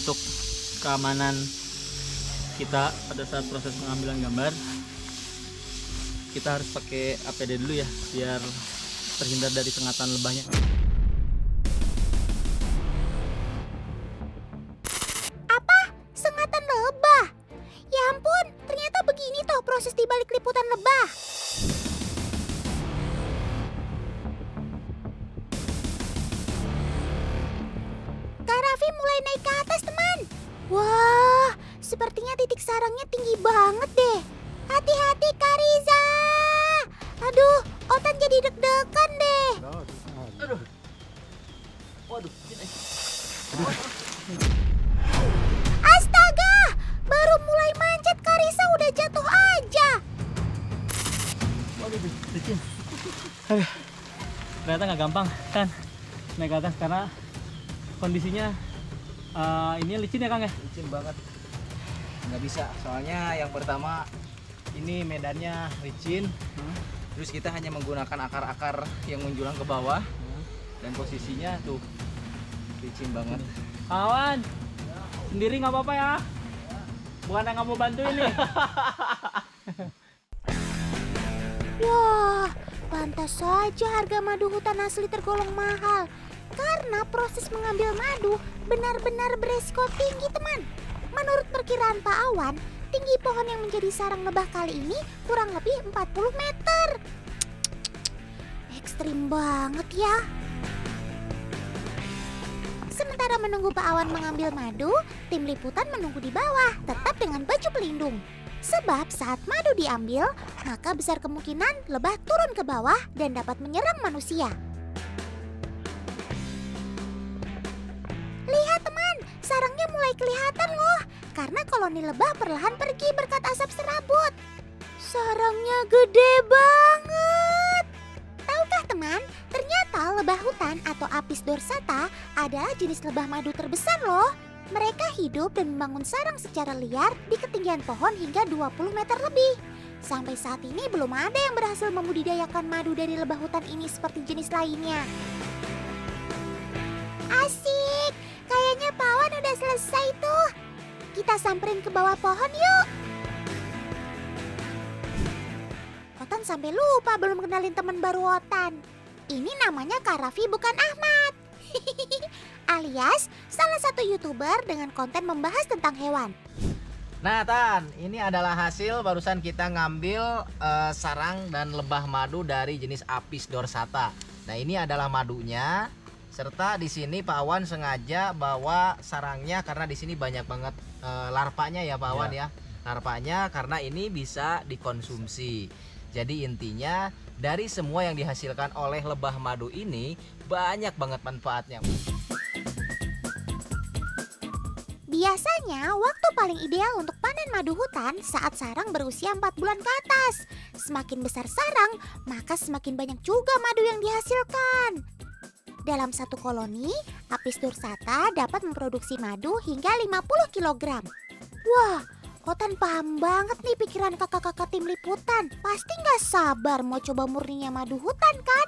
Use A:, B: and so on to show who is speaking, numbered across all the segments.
A: untuk keamanan kita pada saat proses pengambilan gambar, kita harus pakai APD dulu ya, biar terhindar dari sengatan lebahnya.
B: Apa? Sengatan lebah? Ya ampun, ternyata begini toh proses di balik liputan lebah. Kak Raffi mulai naik ke atas, teman. Wah, sepertinya titik sarangnya tinggi banget deh. Hati-hati, Kak Riza. Aduh, Otan jadi deg-degan deh.
A: Aduh. Waduh.
B: Astaga, baru mulai manjat Kak Riza udah jatuh aja.
A: Waduh, licin. Aduh. Ternyata nggak gampang kan naik ke atas karena kondisinya ini licin ya Kang ya?
C: Licin banget, nggak bisa. Soalnya yang pertama ini medannya licin, terus kita hanya menggunakan akar-akar yang menjulang ke bawah, dan posisinya tuh licin banget.
A: Kawan, sendiri nggak apa-apa ya? Bukan yang kamu bantu ini.
B: Wah, pantas saja harga madu hutan asli tergolong mahal. Karena proses mengambil madu benar-benar beresiko tinggi, teman. Menurut perkiraan Pak Awan, tinggi pohon yang menjadi sarang lebah kali ini kurang lebih 40 meter. Ekstrim banget ya. Sementara menunggu Pak Awan mengambil madu, tim liputan menunggu di bawah, tetap dengan baju pelindung. Sebab saat madu diambil, maka besar kemungkinan lebah turun ke bawah dan dapat menyerang manusia. Lihat teman, sarangnya mulai kelihatan loh. Karena koloni lebah perlahan pergi berkat asap serabut. Sarangnya gede banget. Tahukah teman, ternyata lebah hutan atau Apis dorsata adalah jenis lebah madu terbesar loh. Mereka hidup dan membangun sarang secara liar di ketinggian pohon hingga 20 meter lebih. Sampai saat ini belum ada yang berhasil membudidayakan madu dari lebah hutan ini seperti jenis lainnya. Asik, kayaknya Pak Awan udah selesai tuh. Kita samperin ke bawah pohon yuk. Otan sampai lupa belum kenalin teman baru Otan. Ini namanya Kak Raffi bukan Ahmad. Alias salah satu YouTuber dengan konten membahas tentang hewan.
C: Nah Tan, ini adalah hasil barusan kita ngambil sarang dan lebah madu dari jenis Apis dorsata. Nah ini adalah madunya, serta di sini Pak Awan sengaja bawa sarangnya karena di sini banyak banget larvanya ya Pak Awan ya. Larvanya karena ini bisa dikonsumsi. Jadi intinya dari semua yang dihasilkan oleh lebah madu ini banyak banget manfaatnya.
B: Biasanya waktu paling ideal untuk panen madu hutan saat sarang berusia 4 bulan ke atas. Semakin besar sarang, maka semakin banyak juga madu yang dihasilkan. Dalam satu koloni, Apis dorsata dapat memproduksi madu hingga 50 kg. Wah, Otan paham banget nih pikiran kakak-kakak tim liputan. Pasti nggak sabar mau coba murninya madu hutan kan?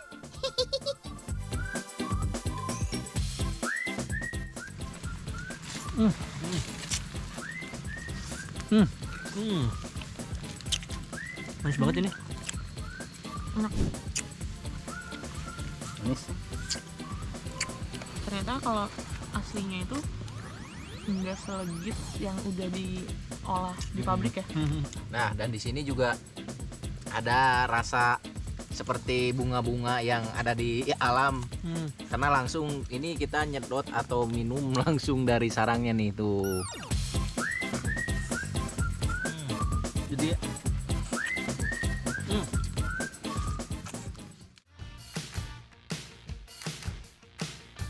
A: Manis banget ini.
D: Enak.
C: Manis.
D: Ternyata kalau aslinya itu nggak selegit yang udah diolah di pabrik ya.
C: Nah dan di sini juga ada rasa seperti bunga-bunga yang ada di alam. Karena langsung ini kita nyedot atau minum langsung dari sarangnya nih tuh.
A: Jadi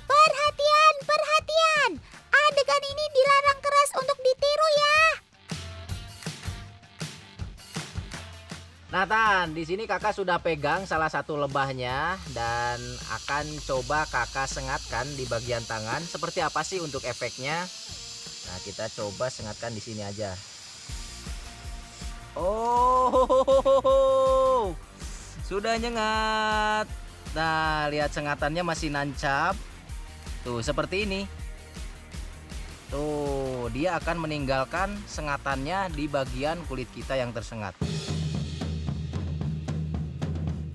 B: Perhatian, perhatian. Adegan ini dilarang keras untuk ditiru ya.
C: Nathan, di sini kakak sudah pegang salah satu lebahnya dan akan coba kakak sengatkan di bagian tangan. Seperti apa sih untuk efeknya? Nah, kita coba sengatkan di sini aja. Oh, sudah nyengat. Nah, lihat sengatannya masih nancap. Tuh, seperti ini. Tuh, dia akan meninggalkan sengatannya di bagian kulit kita yang tersengat.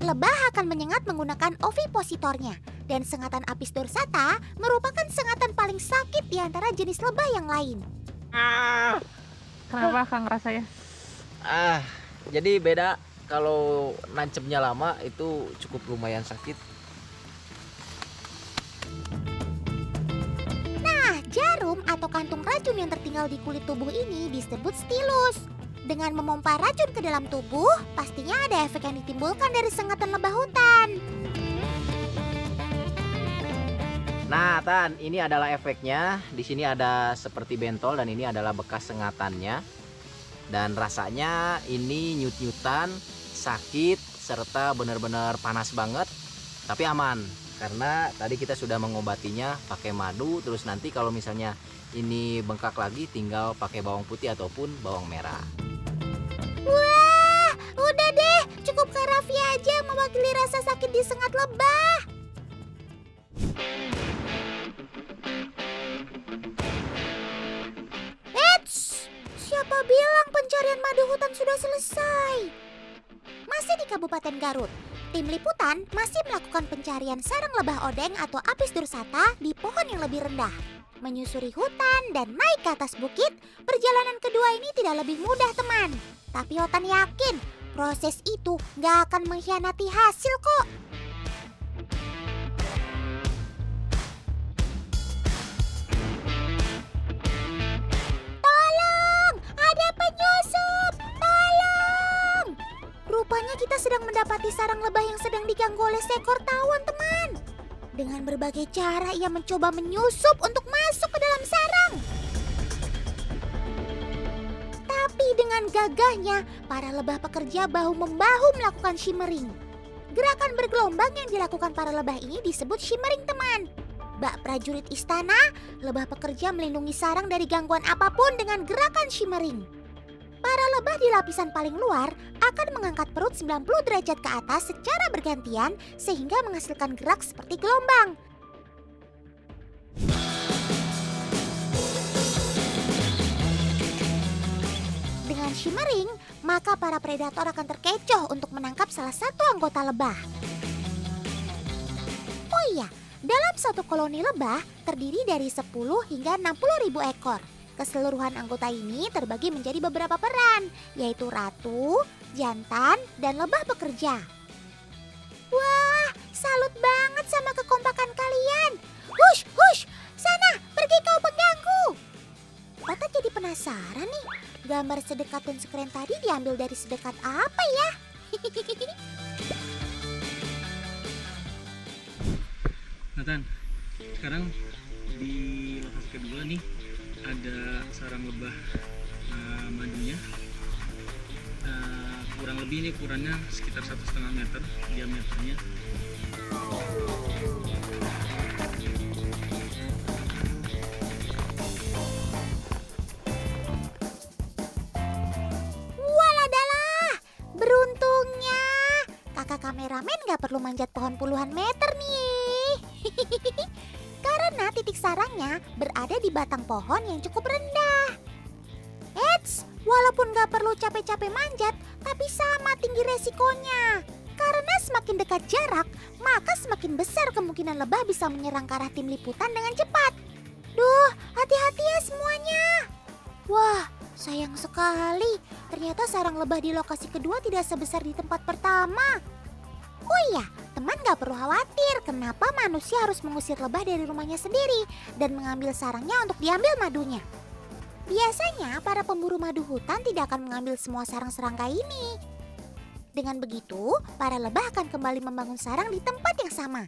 B: Lebah akan menyengat menggunakan ovipositornya. Dan sengatan Apis dorsata merupakan sengatan paling sakit di antara jenis lebah yang lain.
D: Kenapa Kang rasanya?
C: Jadi beda kalau nancepnya lama itu cukup lumayan sakit.
B: Nah, jarum atau kantung racun yang tertinggal di kulit tubuh ini disebut stilus. Dengan memompa racun ke dalam tubuh, pastinya ada efek yang ditimbulkan dari sengatan lebah hutan.
C: Nah, Tan, ini adalah efeknya. Di sini ada seperti bentol dan ini adalah bekas sengatannya. Dan rasanya ini nyut-nyutan, sakit, serta benar-benar panas banget. Tapi aman, karena tadi kita sudah mengobatinya pakai madu. Terus nanti kalau misalnya ini bengkak lagi, tinggal pakai bawang putih ataupun bawang merah.
B: Wah, udah deh, cukup Kak Raffi aja mewakili rasa sakit di sengat lebah. Siapa bilang pencarian madu hutan sudah selesai? Masih di Kabupaten Garut, tim liputan masih melakukan pencarian sarang lebah odeng atau Apis dorsata di pohon yang lebih rendah. Menyusuri hutan dan naik ke atas bukit, perjalanan kedua ini tidak lebih mudah, teman. Tapi Otan yakin, proses itu gak akan mengkhianati hasil kok. Rupanya kita sedang mendapati sarang lebah yang sedang diganggu oleh seekor tawon, teman. Dengan berbagai cara ia mencoba menyusup untuk masuk ke dalam sarang. Tapi dengan gagahnya, para lebah pekerja bahu-membahu melakukan shimmering. Gerakan bergelombang yang dilakukan para lebah ini disebut shimmering, teman. Bak prajurit istana, lebah pekerja melindungi sarang dari gangguan apapun dengan gerakan shimmering. Para lebah di lapisan paling luar akan mengangkat perut 90 derajat ke atas secara bergantian sehingga menghasilkan gerak seperti gelombang. Dengan shimmering, maka para predator akan terkecoh untuk menangkap salah satu anggota lebah. Oh iya, dalam satu koloni lebah terdiri dari 10 hingga 60 ribu ekor. Keseluruhan anggota ini terbagi menjadi beberapa peran, yaitu ratu, jantan, dan lebah pekerja. Wah, salut banget sama kekompakan kalian. Hush, hush, sana, pergi kau pengganggu. Otak jadi penasaran nih, gambar sedekat dan sekeren tadi diambil dari sedekat apa ya?
A: Nathan, sekarang di lokasi kedua nih ada sarang lebah madunya. Kurang lebih ini ukurannya sekitar 1,5 meter diameternya.
B: Waladalah, beruntungnya kakak kameramen gak perlu manjat pohon puluhan meter nih. Karena titik sarangnya berada di batang pohon yang cukup rendah. Eits, walaupun gak perlu capek-capek manjat, tapi sama tinggi resikonya. Karena semakin dekat jarak, maka semakin besar kemungkinan lebah bisa menyerang ke arah tim liputan dengan cepat. Duh, hati-hati ya semuanya. Wah, sayang sekali. Ternyata sarang lebah di lokasi kedua tidak sebesar di tempat pertama. Oh iya, teman gak perlu khawatir kenapa manusia harus mengusir lebah dari rumahnya sendiri dan mengambil sarangnya untuk diambil madunya. Biasanya para pemburu madu hutan tidak akan mengambil semua sarang serangga ini. Dengan begitu, para lebah akan kembali membangun sarang di tempat yang sama.